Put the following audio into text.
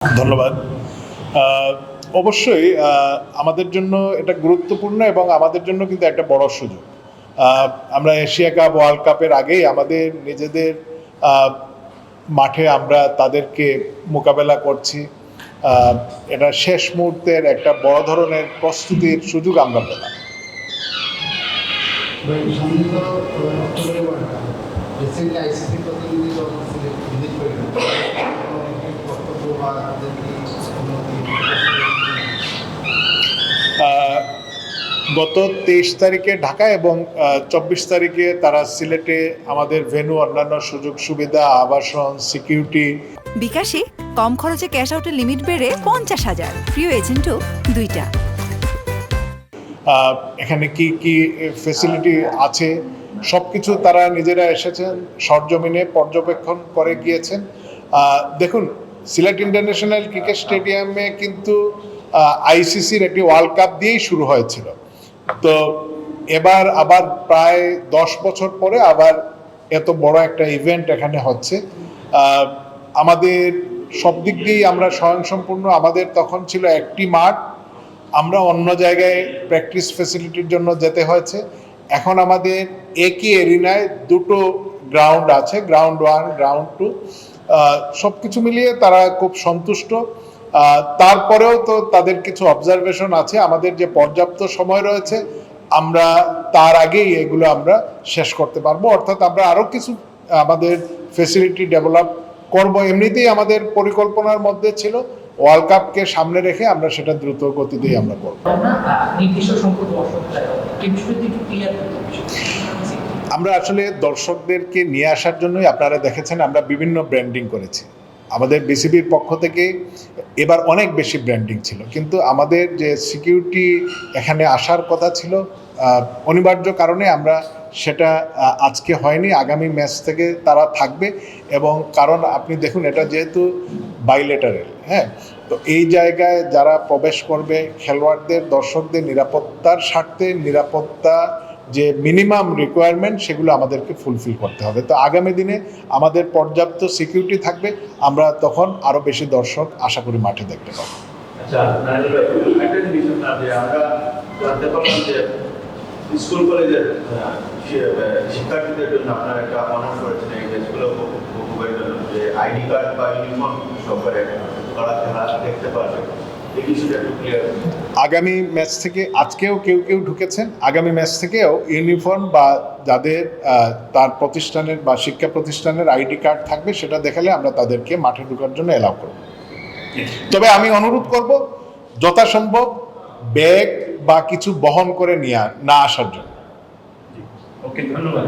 ধন্যবাদ। অবশ্যই আমাদের জন্য এটা গুরুত্বপূর্ণ এবং আমাদের জন্য কিন্তু একটা বড় সুযোগ। আমরা এশিয়া কাপ, ওয়ার্ল্ড কাপের আগেই আমাদের নিজেদের মাঠে আমরা তাদেরকে মোকাবেলা করছি। এটা শেষ মুহূর্তের একটা বড় ধরনের প্রস্তুতির সুযোগ আমরা পেলাম। গত 23 তারিখে ঢাকা এবং 24 তারিখে তারা সিলেটে আমাদের ভেন্যু, অন্যান্য সুযোগ সুবিধা, আবাসন, সিকিউরিটি। বিকাশে কম খরচে ক্যাশ আউটের লিমিট বেড়ে 50,000, প্রিয় এজেন্টও 2টা। এখানে কি কি ফেসিলিটি আছে সব কিছু তারা নিজেরা এসেছেন, সরজমিনে পর্যবেক্ষণ করে গিয়েছেন। দেখুন, সিলেট ইন্টারন্যাশনাল ক্রিকেট স্টেডিয়ামে কিন্তু আইসিসির একটি ওয়ার্ল্ড কাপ দিয়েই শুরু হয়েছিল। তো এবার আবার প্রায় 10 বছর পরে আবার এত বড় একটা ইভেন্ট এখানে হচ্ছে। আমাদের সব দিক দিয়েই আমরা স্বয়ংসম্পূর্ণ। আমাদের তখন ছিল একটি মাঠ, আমরা অন্য জায়গায় প্র্যাকটিস ফ্যাসিলিটির জন্য যেতে হয়েছে। এখন আমাদের একই এরিনায় দুটো গ্রাউন্ড আছে, গ্রাউন্ড 1, গ্রাউন্ড 2। সব কিছু মিলিয়ে তারা খুব সন্তুষ্ট। তারপরেও তো তাদের কিছু অবজারভেশন আছে। আমাদের যে পর্যাপ্ত সময় রয়েছে, আমরা তার আগেই এগুলো আমরা শেষ করতে পারবো। অর্থাৎ আমরা আরও কিছু আমাদের ফেসিলিটি ডেভেলপ করব। এমনিতেই আমাদের পরিকল্পনার মধ্যে ছিল, ওয়ার্ল্ড কাপকে সামনে রেখে আমরা সেটা দ্রুত গতিতেই আমরা করব। আমরা আসলে দর্শকদেরকে নিয়ে আসার জন্যই আপনারা দেখেছেন আমরা বিভিন্ন ব্র্যান্ডিং করেছি। আমাদের বিসিবির পক্ষ থেকে এবার অনেক বেশি ব্র্যান্ডিং ছিল, কিন্তু আমাদের যে সিকিউরিটি এখানে আসার কথা ছিল, অনিবার্য কারণে আমরা সেটা আজকে হয়নি। আগামী ম্যাচ থেকে তারা থাকবে। এবং কারণ আপনি দেখুন, এটা যেহেতু বাইলেটারেল, হ্যাঁ, তো এই জায়গায় যারা প্রবেশ করবে, খেলোয়াড়দের, দর্শকদের নিরাপত্তার স্বার্থে নিরাপত্তা যে মিনিমাম রিকোয়ারমেন্ট, সেগুলো আমাদেরকে ফুলফিল করতে হবে। তো আগামী দিনে আমাদের পর্যাপ্ত সিকিউরিটি থাকবে, আমরা তখন আরও বেশি দর্শক আশা করি মাঠে দেখতে পাবো। স্কুল কলেজের শিক্ষার্থীদের জন্য আপনারা একটা অনার করেছেন এই দেশগুলো যে আইডি কার্ড বা ইউনিফর্ম সরকারে তারা খেলা দেখতে পারবে। আগামী ম্যাচ থেকে আজকেও কেউ কেউ ঢুকেছেন, আগামী ম্যাচ থেকেও ইউনিফর্ম বা যাদের তার প্রতিষ্ঠানের বা শিক্ষা প্রতিষ্ঠানের আইডি কার্ড থাকবে, সেটা দেখালে আমরা তাদেরকে মাঠে ঢোকার জন্য এলাও করব। তবে আমি অনুরোধ করব যথাসম্ভব ব্যাগ বা কিছু বহন করে নিয়ে না আসার জন্য। ওকে, ধন্যবাদ।